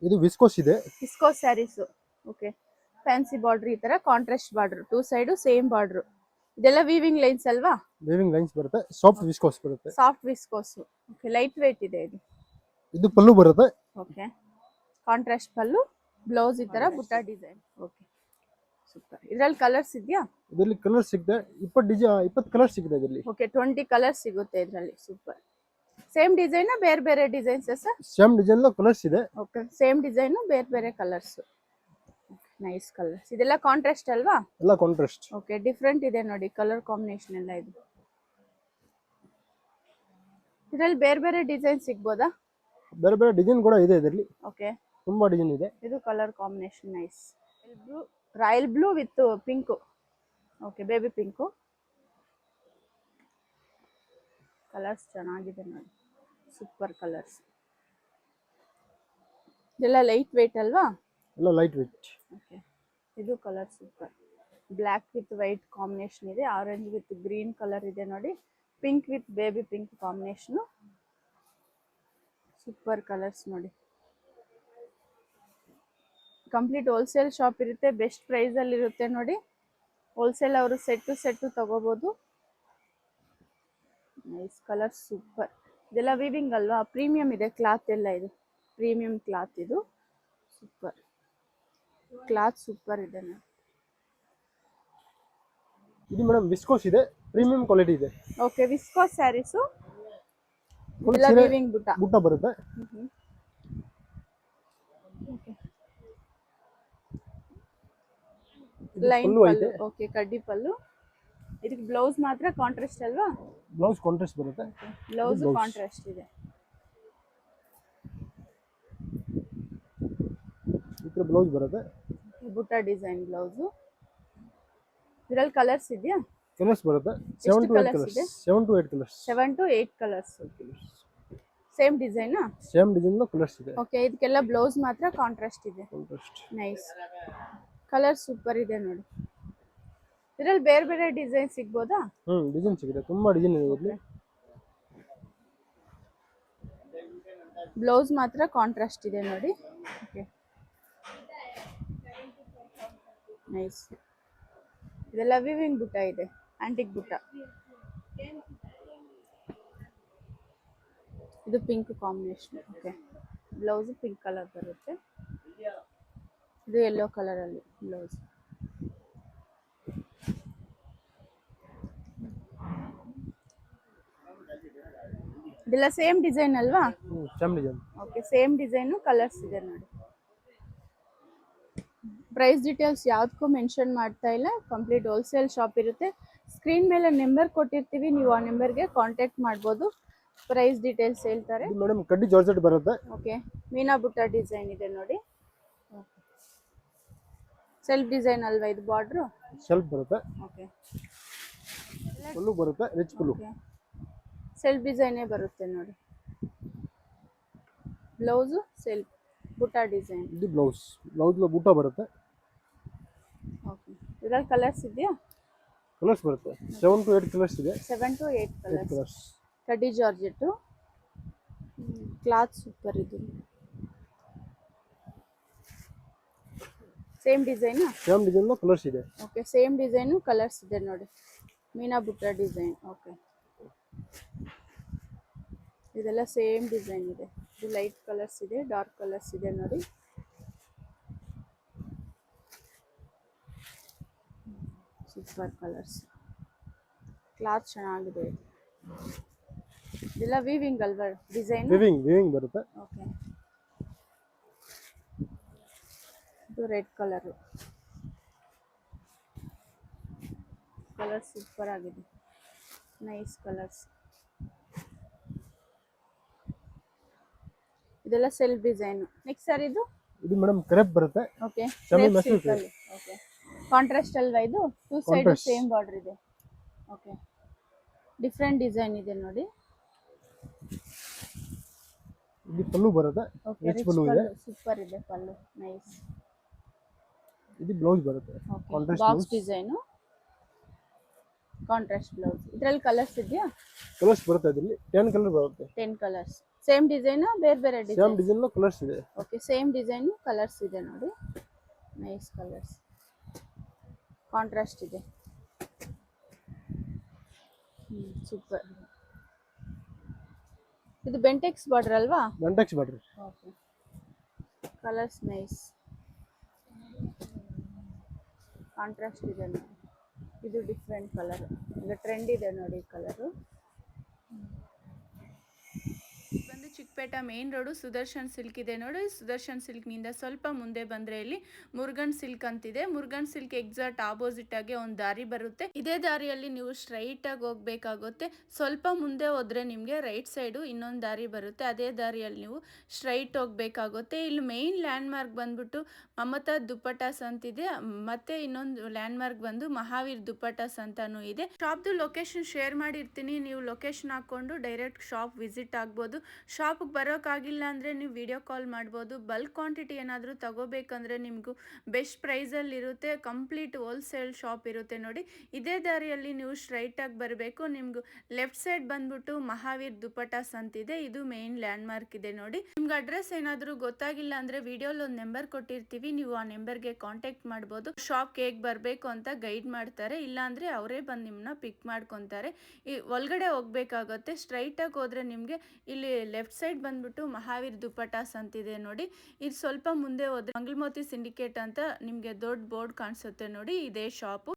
ಇದು ವಿಸ್ಕೋಸ್ ಇದೆ. Viscose sarees. Okay, fancy border, ಈ ತರ contrast border, two side same border. ಇದೆಲ್ಲ ವೀವಿಂಗ್ ಲೈನ್ಸ್ ಅಲ್ವಾ? ವೀವಿಂಗ್ ಲೈನ್ಸ್ ಬರುತ್ತೆ. ಸಾಫ್ಟ್ ವಿಸ್ಕೋಸ್ ಬರುತ್ತೆ. Soft viscose. Okay, light weight ಇದೆ ಇದು. ಇದು ಪಲ್ಲು ಬರುತ್ತೆ. ಓಕೆ, ಕಾಂಟ್ರಾಸ್ಟ್ ಪಲ್ಲು, ಬ್ಲೌಸ್ ಈ ತರ ಬುಟ್ಟ ಡಿಸೈನ್. Okay, super. ಇದರಲ್ಲಿ ಕಲರ್ಸ್ ಇದೆಯಾ? ಇದರಲ್ಲಿ ಕಲರ್ ಸಿಗುತ್ತೆ. 20 ಕಲರ್ ಸಿಗುತ್ತೆ ಇದರಲ್ಲಿ. ಓಕೆ, 20 ಕಲರ್ಸ್ ಸಿಗುತ್ತೆ ಇದರಲ್ಲಿ. ಸೂಪರ್. ಸೇಮ್ ಡಿಸೈನ್ ಬೇರೆ ಬೇರೆ ಡಿಸೈನ್ಸ್ ಸರ್? ಸೇಮ್ ಡಿಸೈನ್ లో ಕಲರ್ಸ್ ಇದೆ. ಓಕೆ, ಸೇಮ್ ಡಿಸೈನ್ ಬೇರೆ ಬೇರೆ ಕಲರ್ಸ್. Nice colours. ಇದೆಲ್ಲ ಕಾಂಟ್ರಾಸ್ಟ್ ಅಲ್ವಾ? ಎಲ್ಲ ಕಾಂಟ್ರಾಸ್ಟ್. ಓಕೆ, ಡಿಫ್ರೆಂಟ್ ಇದೆ ನೋಡಿ ಕಲರ್ ಕಾಂಬಿನೇಷನ್ ಎಲ್ಲ. ಇದು ಇದರಲ್ಲಿ ಬೇರೆ ಬೇರೆ ಡಿಸೈನ್ ಸಿಗ್ಬೋದಾ? ಬೇರೆ ಬೇರೆ ಡಿಸೈನ್ ಕೂಡ ಇದೆ ಇದರಲ್ಲಿ. ಓಕೆ, ತುಂಬಾ ಡಿಸೈನ್ ಇದೆ. ಇದು colour combination nice. Royal blue with pink. Okay, baby pink. Colours ಚೆನ್ನಾಗಿದೆ ನೋಡಿ, ಸೂಪರ್ ಕಲರ್ಸ್. ಇದೆಲ್ಲ ಲೈಟ್ ವೇಟ್ ಅಲ್ವಾ? ಎಲ್ಲ ಲೈಟ್ ವೇಟ್. ಓಕೆ, ಇದು colour super. Black with white combination ಇದೆ. ಆರೆಂಜ್ ವಿತ್ ಗ್ರೀನ್ ಕಲರ್ ಇದೆ ನೋಡಿ. Pink with baby pink combination. Super colours ನೋಡಿ. ಕಂಪ್ಲೀಟ್ ಹೋಲ್ಸೇಲ್ ಶಾಪ್ ಇರುತ್ತೆ. ಬೆಸ್ಟ್ ಪ್ರೈಸ್ ಅಲ್ಲಿ ಇರುತ್ತೆ ನೋಡಿ. ಹೋಲ್ಸೇಲ್ ಅವರು ಸೆಟ್ಟು ತಗೋಬಹುದು. Nice colour, super. ಇದೆಲ್ಲ ವಿವಿಂಗ್ ಅಲ್ವಾ? ಪ್ರೀಮಿಯಂ ಇದೆ ಕ್ಲಾತ್ ಎಲ್ಲ. ಇದು ಪ್ರೀಮಿಯಂ ಕ್ಲಾತ್. ಇದು ಸೂಪರ್ ಕ್ಲಾತ್, ಸೂಪರ್ ಇದೆ ನೋಡಿ. ಇದು ಮೇಡಮ್ ವಿಸ್ಕೋಸ್ ಇದೆ, ಪ್ರೀಮಿಯಂ ಕ್ವಾಲಿಟಿ ಇದೆ. Okay, viscose sarees. ಇದೆಲ್ಲ ವಿವಿಂಗ್ ಬುಟ್ಟ ಬರುತ್ತೆ. ಲೈನ್ ಪಲ್ಲು. ಓಕೆ, ಕಡ್ಡಿ ಪಲ್ಲು. ಇದಕ್ಕೆ ಬ್ಲೌಸ್ ಮಾತ್ರ ಕಾಂಟ್ರಾಸ್ಟ್ ಅಲ್ವಾ? ಬ್ಲೌಸ್ ಕಾಂಟ್ರಾಸ್ಟ್ ಬರುತ್ತೆ. ಬ್ಲೌಸ್ ಕಾಂಟ್ರಾಸ್ಟ್ ಇದೆ. ಇದರ ಬ್ಲೌಸ್ ಬರುತ್ತೆ. ಬುಟ್ಟ ಡಿಸೈನ್ ಬ್ಲೌಸ್. ಇದರಲ್ಲಿ ಕಲರ್ಸ್ ಇದೆಯಾ? ಕಲರ್ಸ್ ಬರುತ್ತೆ. 7 to 8 colours. 7 to 8 colours. Same design? Same design లో ಕಲರ್ಸ್ ಇದೆ. ಓಕೆ, ಇದಕ್ಕೆಲ್ಲ ಬ್ಲೌಸ್ ಮಾತ್ರ ಕಾಂಟ್ರಾಸ್ಟ್ ಇದೆ. ನೈಸ್ ಕಲರ್, ಸೂಪರ್ ಇದೆ ನೋಡಿ. ಇದರಲ್ಲಿ ಬೇರೆ ಬೇರೆ ಡಿಸೈನ್ ಸಿಗ್ಬೋದಾ? ಡಿಸೈನ್ ಸಿಗುತ್ತೆ. ತುಂಬಾ ಡಿಸೈನ್ ಇದೆ ಇದರಲ್ಲಿ. ಬ್ಲೌಸ್ ಮಾತ್ರ ಕಾಂಟ್ರಾಸ್ಟ್ ಇದೆ ನೋಡಿ. Okay, nice. ಇದೆಲ್ಲ ವಿವಿಂಗ್ ಬುಟ್ಟ ಇದೆ, ಆಂಟಿಕ್ ಬುಟ್ಟ. ಇದು pink combination. Okay, blouse pink colour ಬರುತ್ತೆ. ಇದು ಯೆಲ್ಲೋ ಕಲರ್ ಅಲ್ಲಿ ಬ್ಲೌಸ್. ಇದೆಲ್ಲ ಸೇಮ್ ಡಿಸೈನ್ ಅಲ್ವಾ? Same design. Okay, same design, colours ಇದೆ ನೋಡಿ. ಪ್ರೈಸ್ ಡೀಟೇಲ್ಸ್ ಯಾವುದಕ್ಕೂ ಮೆನ್ಷನ್ ಮಾಡ್ತಾ ಇಲ್ಲ. ಕಂಪ್ಲೀಟ್ ಹೋಲ್ಸೇಲ್ ಶಾಪ್ ಇರುತ್ತೆ. ಸ್ಕ್ರೀನ್ ಮೇಲೆ ನಂಬರ್ ಕೊಟ್ಟಿರ್ತೀವಿ, ನೀವು ಆ ನಂಬರ್ಗೆ ಕಾಂಟ್ಯಾಕ್ಟ್ ಮಾಡ್ಬೋದು. ಪ್ರೈಸ್ ಡೀಟೇಲ್ಸ್ ಹೇಳ್ತಾರೆ. ಮೇಡಮ್ ಕಡ್ಡಿ ಜಾರ್ಜೆಟ್ ಬರುತ್ತೆ. ಓಕೆ, ಮೀನಾ ಬುಟ್ಟ ಡಿಸೈನ್ ಇದೆ ನೋಡಿ. ಸೆಲ್ಫ್ ಡಿಸೈನ್ ಅಲ್ವಾ ಇದು? ಬಾರ್ಡರ್ ಸೆಲ್ಫ್ ಬರುತ್ತೆ. ಓಕೆ, ಪಲ್ಲು ಬರುತ್ತೆ, ರಿಚ್ ಪಲ್ಲು. ಸೆಲ್ಫ್ ಡಿಸೈನೇ ಬರುತ್ತೆ ನೋಡಿ. ಬ್ಲೌಸ್ ಸೆಲ್ಫ್ ಬುಟ್ಟ ಡಿಸೈನ್. ಇದು ಬ್ಲೌಸ್ లో ಬುಟ್ಟ ಬರುತ್ತೆ. ಓಕೆ, ಇದರಲ್ಲಿ ಕಲರ್ಸ್ ಇದೆಯಾ? ಕಲರ್ಸ್ ಬರುತ್ತೆ. 7 to 8 ಕಲರ್ಸ್ ಇದೆ. 7 to 8 ಕಲರ್ಸ್. ಕಡ್ಡಿ ಜಾರ್ಜೆಟ್ ಕ್ಲಾತ್, ಸೂಪರ್ ಇದೆ. Same design? ಸೇಮ್ ಡಿಸೈನ್ లో ಕಲರ್ಸ್ ಇದೆ. ಓಕೆ, ಸೇಮ್ ಡಿಸೈನ್, ಕಲರ್ಸ್ ಇದೆ ನೋಡಿ. ಮೀನಾ ಬುಟ್ಟ ಡಿಸೈನ್. ಓಕೆ, ಇದೆಲ್ಲ ಸೇಮ್ ಡಿಸೈನ್ ಇದೆ. ಇದು ಲೈಟ್ ಕಲರ್ಸ್ ಇದೆ, ಡಾರ್ಕ್ ಕಲರ್ಸ್ ಇದೆ ನೋಡಿ. Super colours. ಕ್ಲಾತ್ ಚೆನ್ನಾಗಿದೆ. ಇದೆಲ್ಲ ವಿವಿಂಗ್ ಅಲ್ವಾ ಡಿಸೈನ್? ವಿವಿಂಗ್ ಬರುತ್ತೆ. ಓಕೆ, ಇದು ರೆಡ್ ಕಲರ್. ಕಲರ್ ಸೂಪರ್ ಆಗಿದೆ. Nice colours. ಇದೆಲ್ಲ ಸೆಲ್ಫ್ ಡಿಸೈನ್. ನೆಕ್ಸ್ಟ್ ಸರ್ ಇದು ಮೇಡಮ್ ಕ್ರೇಪ್ ಬರುತ್ತೆ. ಓಕೆ, ಓಕೆ, ಕಾಂಟ್ರಾಸ್ಟ್ ಅಲ್ವಾ ಇದು? ಟೂ ಸೈಡ್ ಸೇಮ್ ಬಾರ್ಡರ್ ಇದೆ. ಓಕೆ, ಡಿಫ್ರೆಂಟ್ ಡಿಸೈನ್ ಇದೆ ನೋಡಿ. ಇದು ಪಲ್ಲು ಬರುತ್ತೆ. ರಿಚ್ ಪಲ್ಲು ಇದೆ. ಸೂಪರ್ ಇದೆ ಪಲ್ಲು, ನೈಸ್. ಇದು ಬ್ಲೌಸ್ ಬರುತ್ತೆ. Contrast box design, contrast blouse. ಇದರಲ್ಲಿ ಕಲರ್ಸ್ ಇದೆಯಾ? ಕಲರ್ಸ್ ಬರುತ್ತೆ. ಇದರಲ್ಲಿ 10 ಕಲರ್ ಬರುತ್ತೆ. 10 ಕಲರ್ಸ್. ಸೇಮ್ ಡಿಸೈನ್ ಬೇರೆ ಬೇರೆ ಸೇಮ್ ಡಿಸೈನ್? ಡಿಸೈನ್ ಕಲರ್ಸ್ ಇದೆ. ಓಕೆ, ಸೇಮ್ ಡಿಸೈನ್ ಕಲರ್ಸ್ ಇದೆ ನೋಡಿ. ನೈಸ್ ಕಲರ್ಸ್, ಕಾಂಟ್ರಾಸ್ಟ್ ಇದೆ. ಸೂಪರ್. ಇದು ಬೆಂಟೆಕ್ಸ್ ಬಾರ್ಡರ್ ಅಲ್ವಾ? Bentex border. Okay, colours nice, contrast ಇದೆ ನೋಡಿ. ಇದು ಡಿಫ್ರೆಂಟ್ ಕಲರ್, ಈಗ ಟ್ರೆಂಡ್ ಇದೆ ನೋಡಿ ಕಲರು. ಬಂದು ಚಿಕ್ಕಪೇಟ ಮೇನ್ ರೋಡು ಸುದರ್ಶನ್ ಸಿಲ್ಕ್ ಇದೆ ನೋಡಿ. ಸುದರ್ಶನ್ ಸಿಲ್ಕ್ನಿಂದ ಸ್ವಲ್ಪ ಮುಂದೆ ಬಂದರೆ ಇಲ್ಲಿ ಮುರುಗನ್ ಸಿಲ್ಕ್ ಅಂತಿದೆ. ಮುರುಗನ್ ಸಿಲ್ಕ್ ಎಕ್ಸಾಕ್ಟ್ ಆಪೋಸಿಟ್ ಆಗಿ ಒಂದು ದಾರಿ ಬರುತ್ತೆ. ಇದೇ ದಾರಿಯಲ್ಲಿ ನೀವು ಸ್ಟ್ರೈಟ್ ಆಗಿ ಹೋಗ್ಬೇಕಾಗುತ್ತೆ. ಸ್ವಲ್ಪ ಮುಂದೆ ಹೋದ್ರೆ ನಿಮಗೆ ರೈಟ್ ಸೈಡು ಇನ್ನೊಂದು ದಾರಿ ಬರುತ್ತೆ. ಅದೇ ದಾರಿಯಲ್ಲಿ ನೀವು ಸ್ಟ್ರೈಟ್ ಹೋಗ್ಬೇಕಾಗುತ್ತೆ. ಇಲ್ಲಿ ಮೇನ್ ಲ್ಯಾಂಡ್ ಮಾರ್ಕ್ ಬಂದ್ಬಿಟ್ಟು ಮಮತಾ ದುಪ್ಪಟಾಸ್ ಅಂತಿದೆ. ಮತ್ತೆ ಇನ್ನೊಂದು ಲ್ಯಾಂಡ್ ಮಾರ್ಕ್ ಬಂದು ಮಹಾವೀರ್ ದುಪ್ಪಟಾಸ್ ಅಂತಾನು ಇದೆ. ಶಾಪ್ದು ಲೊಕೇಶನ್ ಶೇರ್ ಮಾಡಿರ್ತೀನಿ, ನೀವು ಲೊಕೇಶನ್ ಹಾಕೊಂಡು ಡೈರೆಕ್ಟ್ ಶಾಪ್ ವಿಸಿಟ್ ಆಗ್ಬೋದು. ಶಾಪ್ಗೆ ಬರೋಕ್ಕಾಗಿಲ್ಲ ಅಂದರೆ ನೀವು ವಿಡಿಯೋ ಕಾಲ್ ಮಾಡ್ಬೋದು. ಬಲ್ಕ್ ಕ್ವಾಂಟಿಟಿ ಏನಾದರೂ ತಗೋಬೇಕಂದ್ರೆ ನಿಮಗೂ ಬೆಸ್ಟ್ ಪ್ರೈಸಲ್ಲಿ ಇರುತ್ತೆ. ಕಂಪ್ಲೀಟ್ ಹೋಲ್ಸೇಲ್ ಶಾಪ್ ಇರುತ್ತೆ ನೋಡಿ. ಇದೇ ದಾರಿಯಲ್ಲಿ ನೀವು ಸ್ಟ್ರೈಟಾಗಿ ಬರಬೇಕು. ನಿಮಗೂ ಲೆಫ್ಟ್ ಸೈಡ್ ಬಂದ್ಬಿಟ್ಟು ಮಹಾವೀರ್ ದುಪ್ಪಟಾಸ್ ಅಂತಿದೆ. ಇದು ಮೇನ್ ಲ್ಯಾಂಡ್ ಮಾರ್ಕ್ ಇದೆ ನೋಡಿ. ನಿಮ್ಗೆ ಅಡ್ರೆಸ್ ಏನಾದರೂ ಗೊತ್ತಾಗಿಲ್ಲ ಅಂದರೆ ವಿಡಿಯೋಲಿ ಒಂದು ನಂಬರ್ ಕೊಟ್ಟಿರ್ತೀವಿ, ನೀವು ಆ ನಂಬರ್ಗೆ ಕಾಂಟ್ಯಾಕ್ಟ್ ಮಾಡ್ಬೋದು. ಶಾಪ್ಗೆ ಹೇಗೆ ಬರಬೇಕು ಅಂತ ಗೈಡ್ ಮಾಡ್ತಾರೆ, ಇಲ್ಲಾಂದರೆ ಅವರೇ ಬಂದು ನಿಮ್ಮನ್ನ ಪಿಕ್ ಮಾಡ್ಕೊತಾರೆ. ಈ ಒಳಗಡೆ ಹೋಗ್ಬೇಕಾಗತ್ತೆ. ಸ್ಟ್ರೈಟಾಗಿ ಹೋದರೆ ನಿಮಗೆ ಇಲ್ಲಿ ಲೆಫ್ಟ್ ಸೈಡ್ ಬಂದ್ಬಿಟ್ಟು ಮಹಾವೀರ್ ದುಪ್ಪಟಾಸ್ ಅಂತಿದೆ ನೋಡಿ. ಇದು ಸ್ವಲ್ಪ ಮುಂದೆ ಹೋದ್ರೆ ಮಂಗಳಮೋತಿ ಸಿಂಡಿಕೇಟ್ ಅಂತ ನಿಮಗೆ ದೊಡ್ಡ ಬೋರ್ಡ್ ಕಾಣಿಸುತ್ತೆ ನೋಡಿ, ಇದೇ ಶಾಪು.